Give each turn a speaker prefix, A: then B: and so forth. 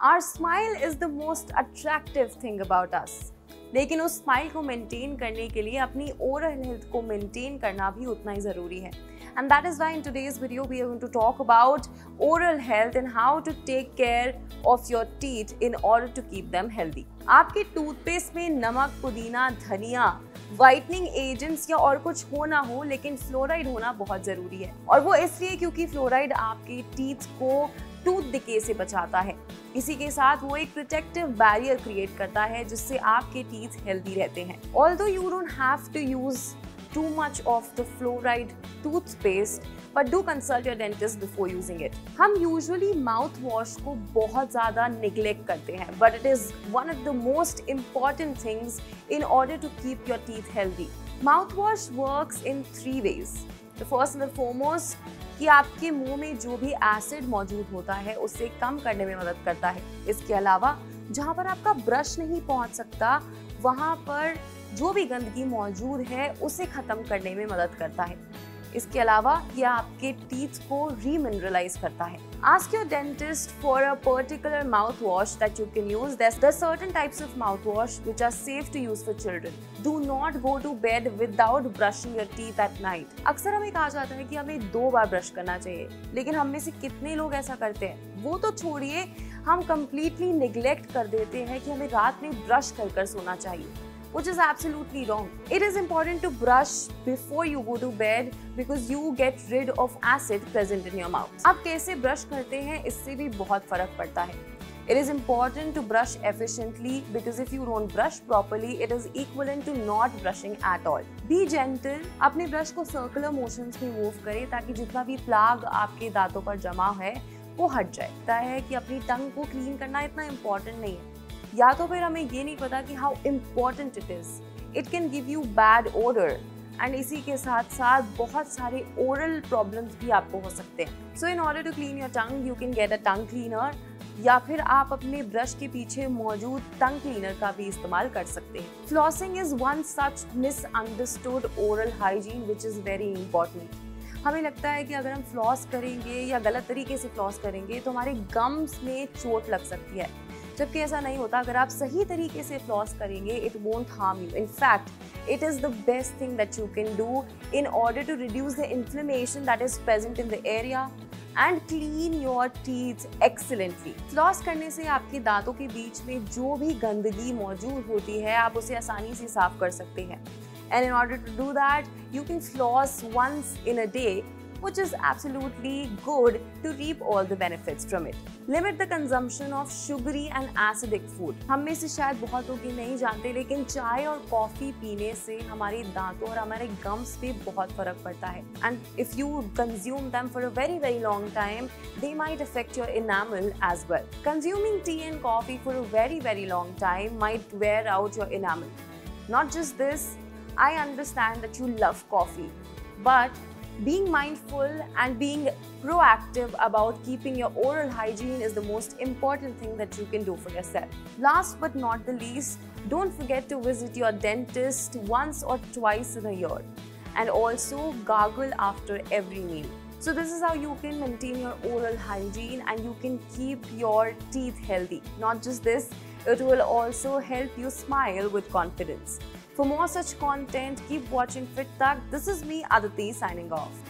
A: Our smile is the most attractive thing about us. लेकिन उस smile को maintain करने के लिए अपनी ओरल हेल्थ को मेंटेन करना भी उतना ही ज़रूरी है. And that is why in today's video we are going to talk about oral health and how to take care of your teeth in order to keep them healthy. आपके toothpaste में नमक, पुदीना, धनिया, वाइटनिंग एजेंट्स या और कुछ हो ना हो, लेकिन फ्लोराइड होना बहुत ज़रूरी है. और वो इसलिए क्योंकि फ्लोराइड आपके टीथ को टूथ डिके से बचाता है. इसी के साथ वो एक प्रोटेक्टिव बैरियर क्रिएट करता है जिससे आपके टीथ हेल्दी रहते हैं. Although you don't have to use too much of the fluoride toothpaste, but do consult your dentist before using it. हम usually mouth wash को बहुत ज़्यादा neglect करते हैं, but it is one of the most important things in order to keep your teeth healthy. Mouthwash works in 3 ways. The first and the foremost कि आपके मुंह में जो भी एसिड मौजूद होता है उसे कम करने में मदद करता है. इसके अलावा जहाँ पर आपका ब्रश नहीं पहुँच सकता वहाँ पर जो भी गंदगी मौजूद है उसे खत्म करने में मदद करता है. इसके अलावा यह आपके टीथ को रीमिनरलाइज करता है. Ask your dentist for a particular mouthwash that you can use. There's certain types of mouthwash which are safe to use for children. Do not go to bed without brushing your teeth at night. अक्सर हमें कहा जाता है कि हमें 2 बार brush करना चाहिए, लेकिन हम में से कितने लोग ऐसा करते हैं? वो तो छोड़िए, हम completely neglect कर देते हैं कि हमें रात में ब्रश कर सोना चाहिए, which is absolutely wrong. It is important to brush before you go to bed because you get rid of acid present in your mouth. आप कैसे ब्रश करते हैं इससे भी बहुत फर्क पड़ता है. It is important to brush efficiently because if you don't brush properly, it is equivalent to not brushing at all. Be gentle. अपने ब्रश को circular motions में move करें ताकि जितना भी प्लाग आपके दांतों पर जमा है वो हट जाए. लगता है कि अपनी टंग को क्लीन करना इतना important नहीं है, या तो फिर हमें ये नहीं पता कि how important it is. It can give you bad odour and इसी के साथ साथ बहुत सारे ओरल प्रॉब्लम्स भी आपको हो सकते हैं. So in order to clean your tongue you can get a tongue cleaner, या फिर आप अपने ब्रश के पीछे मौजूद टंग क्लीनर का भी इस्तेमाल कर सकते हैं. Flossing is one such misunderstood oral hygiene which is very important. हमें लगता है कि अगर हम फ्लॉस करेंगे या गलत तरीके से फ्लॉस करेंगे तो हमारे गम्स में चोट लग सकती है, जबकि ऐसा नहीं होता. अगर आप सही तरीके से फ्लॉस करेंगे it won't harm you. In fact it is the best thing that you can do in order to reduce the inflammation that is present in the area and clean your teeth excellently. Floss करने से आपके दांतों के बीच में जो भी गंदगी मौजूद होती है आप उसे आसानी से साफ कर सकते हैं. And in order to do that you can floss once in a day, which is absolutely good to reap all the benefits from it. Limit the consumption of sugary and acidic food. हम में से शायद बहुत लोग ये नहीं जानते, लेकिन चाय और कॉफ़ी पीने से हमारे दांतों और हमारे गम्स पे बहुत फर्क पड़ता है. And if you consume them for a very long time, they might affect your enamel as well. Consuming tea and coffee for a very long time might wear out your enamel. Not just this, I understand that you love coffee, but being mindful and being proactive about keeping your oral hygiene is the most important thing that you can do for yourself. Last but not the least, don't forget to visit your dentist once or twice in a year, and also gargle after every meal. So this is how you can maintain your oral hygiene and you can keep your teeth healthy. Not just this, it will also help you smile with confidence. For more such content, keep watching FitTalk. This is me, Aditi, signing off.